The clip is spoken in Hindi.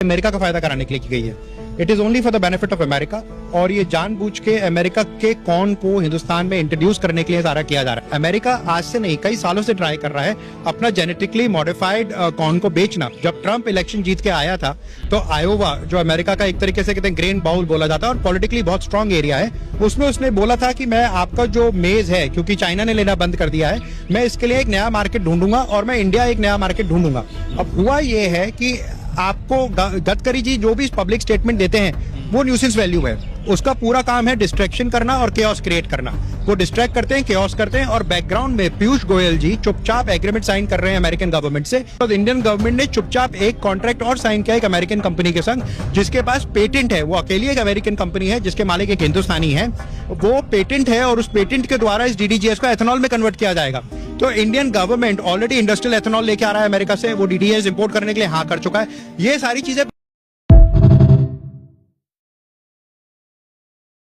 अमेरिका का फायदा कराने के लिए की गई है। It is only for the benefit of America, और ये जानबूझ के अमेरिका के कॉर्न को हिंदुस्तान में इंट्रोड्यूस करने के लिए सारा किया जा रहा है। अमेरिका आज से नहीं कई सालों से ट्राई कर रहा है अपना जेनेटिकली मॉडिफाइड कॉर्न को बेचना। जब ट्रंप इलेक्शन जीत के आया था तो आयोवा, जो अमेरिका का एक तरीके से कहते हैं ग्रेन बाउल बोला जाता है और पॉलिटिकली बहुत स्ट्रांग एरिया है, उसमें उसने बोला था कि मैं आपका जो मेज है, क्योंकि चाइना ने लेना बंद कर दिया है, मैं इसके लिए एक नया मार्केट ढूंढूंगा और मैं इंडिया एक नया मार्केट ढूंढूंगा। अब हुआ ये है कि आपको गडकरी जी जो भी पब्लिक स्टेटमेंट देते हैं वो न्यूसेंस वैल्यू है, उसका पूरा काम है डिस्ट्रैक्शन करना और केओस क्रिएट करना। वो डिस्ट्रैक्ट करते हैं, केओस करते हैं, और बैकग्राउंड में पीयूष गोयल जी चुपचाप एग्रीमेंट साइन कर रहे हैं अमेरिकन गवर्नमेंट से। तो इंडियन गवर्नमेंट ने चुपचाप एक कॉन्ट्रैक्ट और साइन किया एक अमेरिकन कंपनी के संग, जिसके पास पेटेंट है। वो अकेली एक अमेरिकन कंपनी है जिसके मालिक एक हिंदुस्तानी है, वो पेटेंट है, और उस पेटेंट के द्वारा इस डीडीजीएस को एथेनॉल में कन्वर्ट किया जाएगा। तो Indian government already industrial ethanol लेके आ रहा है अमेरिका से, वो डीडीएस इंपोर्ट करने के लिए हाँ कर चुका है। ये सारी चीजें